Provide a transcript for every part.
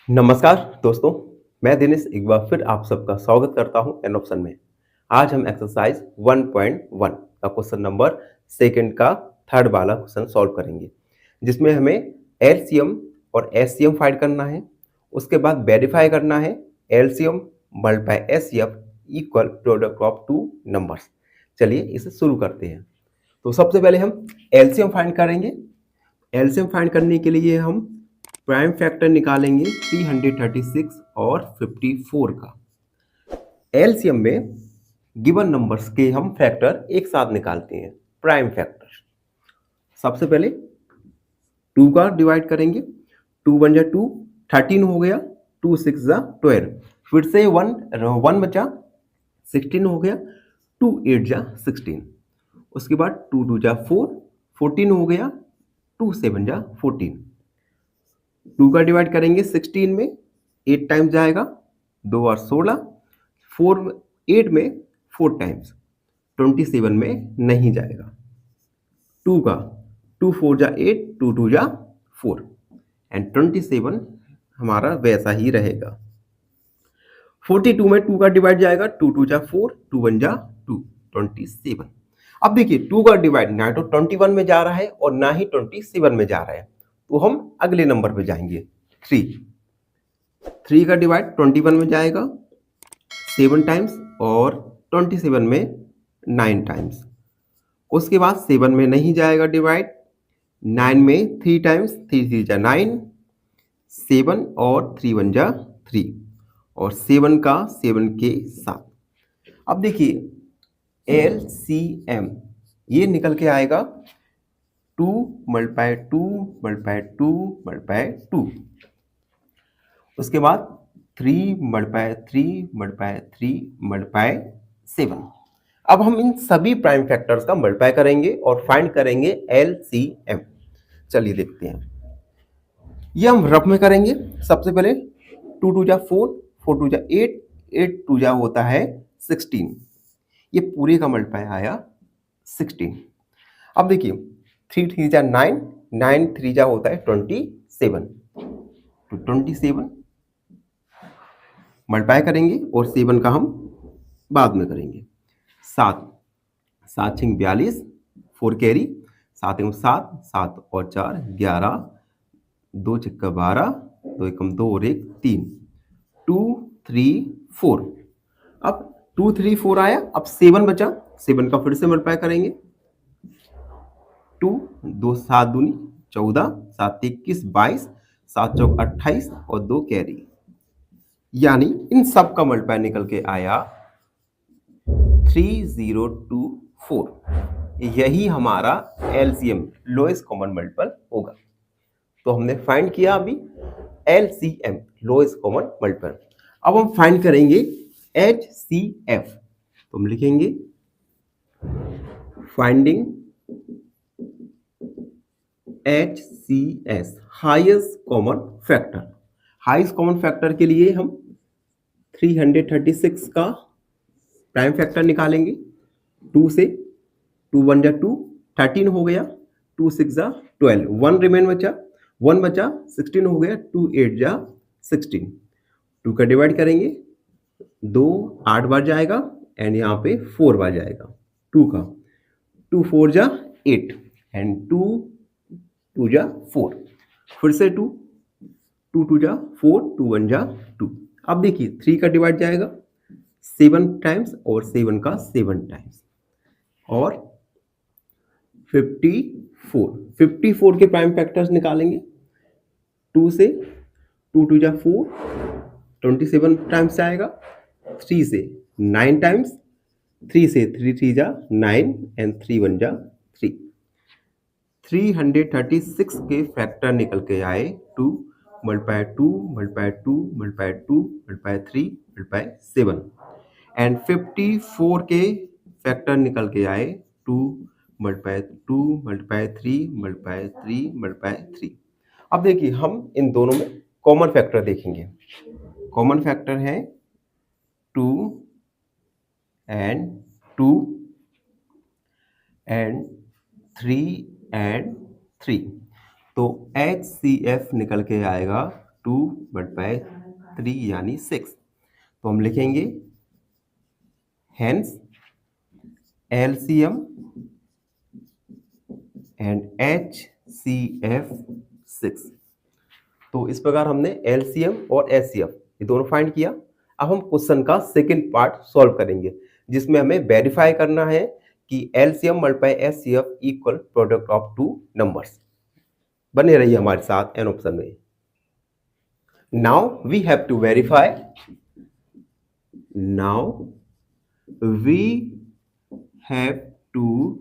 नमस्कार दोस्तों, मैं दिनेश एक बार फिर आप सबका स्वागत करता हूं एन ऑप्शन में। आज हम एक्सरसाइज 1.1 का क्वेश्चन नंबर सेकंड का थर्ड वाला क्वेश्चन सॉल्व करेंगे, जिसमें हमें एलसीएम और एससीएम फाइंड करना है। उसके बाद वेरीफाई करना है LCM multiply HCF equal product of two numbers. चलिए इसे शुरू करते हैं। तो सबसे पहले हम एलसीएम फाइंड करेंगे। एलसीएम फाइंड करने के लिए हम प्राइम फैक्टर निकालेंगे 336 और 54 का। एलसीएम में गिवन नंबर्स के हम फैक्टर एक साथ निकालते हैं। प्राइम फैक्टर सबसे पहले 2 का डिवाइड करेंगे। 2 वन जा 2, 13 हो गया। 2 6 जा 12, फिर से 1 बचा, 16 हो गया। 2 8 जा 16, उसके बाद 2 2 जा 4, 14 हो गया। 2 7 जा 14। 2 का डिवाइड करेंगे 16 में, 8 टाइम्स जाएगा, 2 और 16, 4 8 में 4 टाइम्स, 27 में नहीं जाएगा। 2 का 2 4 जा 8, 2 2 जा 4 एंड 27 हमारा वैसा ही रहेगा। 42 में 2 का डिवाइड जाएगा, 2 2 जा 4, 2 1 जा 2, 27। अब देखिए 2 का डिवाइड ना तो 21 में जा रहा है और ना ही 27 में जा रहा है, तो हम अगले नंबर पे जाएंगे। 3 का डिवाइड 21 में जाएगा 7 टाइम्स और 27 में 9 टाइम्स। उसके बाद 7 में नहीं जाएगा डिवाइड, 9 में 3 टाइम्स, 3 3 जा 9, 7 और 3 1 जा 3 और 7 का 7 के साथ। अब देखिए एलसीएम ये निकल के आएगा 2 मल्टीप्लाई 2 मल्टीप्लाई 2 मल्टीप्लाई 2, उसके बाद 3 मल्टीप्लाई 3 मल्टीप्लाई 3 मल्टीप्लाई 7। अब हम इन सभी प्राइम फैक्टर्स का मल्टीप्लाई करेंगे और फाइंड करेंगे एलसीएम। चलिए देखते हैं। ये हम रफ में करेंगे। सबसे पहले 2 2 जा 4, 4 2 जा 8, 8 2 जा होता है 16। ये पूरे का मल्टीप्लाई आया 16। अब देखिए 3 3 जा 9, 9 3 जा होता है 27, तो 27 मल्टीप्लाई करेंगे और 7 का हम बाद में करेंगे। 7 7 6 42, 4 कैरी, 7 1 7, 7 और 4 11, 2 6 12, 2 1 2 और 1 3, 2 3 4। अब 2 3 4 आया, अब 7 बचा, 7 का फिर से मल्टीप्लाई करेंगे। 2 2 7 दूनी 14, 7 21 22, 7 चौक 28 और 2 कैरी, यानी इन सब का मल्टीप्लाई निकल के आया 3024। यही हमारा एलसीएम लोएस्ट कॉमन मल्टीपल होगा। तो हमने फाइंड किया अभी एलसीएम लोएस्ट कॉमन मल्टीपल। अब हम फाइंड करेंगे एचसीएफ। तो हम लिखेंगे finding HCS highest common factor. Highest common factor के लिए हम 336 का प्राइम फैक्टर निकालेंगे। 2 से 2 1 जा 2, 13 हो गया। 2 6 जा 12, 1 रिमेन बचा, 1 बचा, 16 हो गया। 2 8 जा 16, 2 का डिवाइड करेंगे, 2 8 बार जाएगा एंड यहाँ पे 4 बार जाएगा। 2 का 2 4 जा 8 एंड 2 2 जा 4, फिर से 2 2 2 जा 4, 2 1 जा 2। अब देखिए 3 का डिवाइड जाएगा 7 टाइम्स और 7 का 7 टाइम्स और 54 के प्राइम फैक्टर्स निकालेंगे। 2 से 2 2 जा 4, 27 टाइम्स आएगा। 3 से 9 टाइम्स, 3 से 3 3 जा 9 एंड 3 1 जा 3। 336 के फैक्टर निकल के आए 2 multiply 2 multiply 2 multiply 2 multiply 3 multiply 7 and 54 के फैक्टर निकल के आए 2 मल्टीप्लाई 2 मल्टीप्लाई 3 मल्टीप्लाई 3 मल्टीप्लाई 3। अब देखिए हम इन दोनों में कॉमन फैक्टर देखेंगे। कॉमन फैक्टर है 2 एंड 2 एंड 3 एंड 3, तो HCF निकल के आएगा 2 मल्टीप्लाई 3 यानी 6। तो हम लिखेंगे हेंस LCM एंड HCF 6। तो इस प्रकार हमने LCM और HCF ये दोनों फाइंड किया। अब हम क्वेश्चन का सेकंड पार्ट सॉल्व करेंगे, जिसमें हमें वेरीफाई करना है कि LCM multiply HCF equal product of two numbers. बने रहिए हमारे साथ एन ऑप्शन में। Now we have to verify, now we have to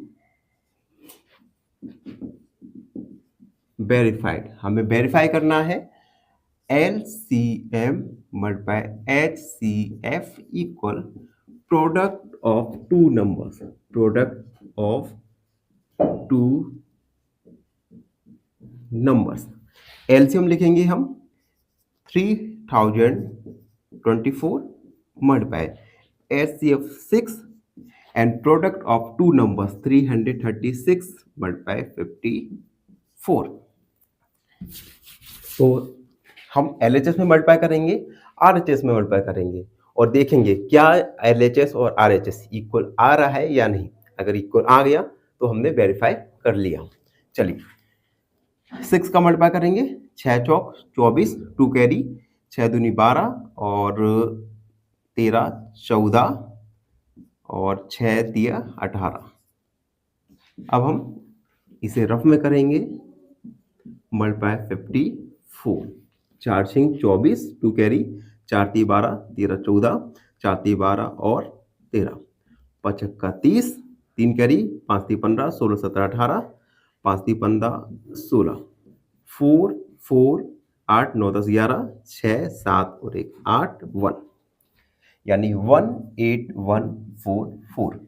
verified, हमें वेरीफाई करना है LCM multiply HCF equal product of two numbers, product of two numbers. LCM लिखेंगे हम 3024 multiply HCF 6 and product of two numbers 336 multiply 54। तो हम LHS में multiply करेंगे, RHS में मल्टीप्लाई करेंगे और देखेंगे क्या LHS और RHS इक्वल आ रहा है या नहीं। अगर इक्वल आ गया तो हमने वेरीफाई कर लिया। चलिए 6 का मल्टीप्लाई करेंगे, 6 चौक 24, 2 कैरी, 6 दूनी 12 और 13 14 और 6 दिया 18। अब हम इसे रफ में करेंगे, मल्टीप्लाई 54, 4 6 24, 2 कैरी, 4 3 12, 13 14, 4 3 12 और 13, 5 का 30, 3 कैरी, 5 3 15, 16 17 18, 5 3 15 16, 4 4 8 9 10 11, 6 7 और 1 8 1 यानी 18144।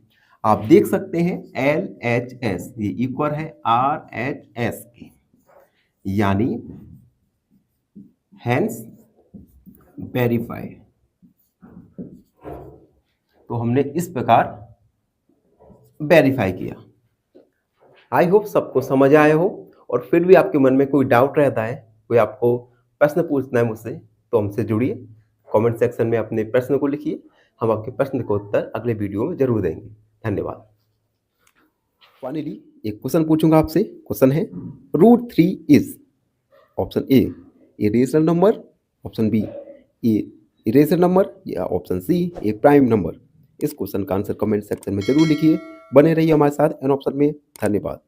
आप देख सकते हैं LHS ये इक्वल है RHS के, यानी हेंस वेरीफाइड। तो हमने इस प्रकार वेरीफाई किया। आई होप सबको समझ आया हो, और फिर भी आपके मन में कोई डाउट रहता है, कोई आपको प्रश्न पूछना है मुझसे, तो हमसे जुड़िए, कमेंट सेक्शन में अपने प्रश्न को लिखिए। हम आपके प्रश्न का उत्तर अगले वीडियो में जरूर देंगे। धन्यवाद। फाइनली एक क्वेश्चन पूछूंगा आपसे। क्वेश्चन है √3 is option A irrational number, option B a irrational number, या option C a prime number. इस क्वेश्चन का आंसर कमेंट सेक्शन में जरूर लिखिए। बने रहिए हमारे साथ एन ऑप्शन में। धन्यवाद।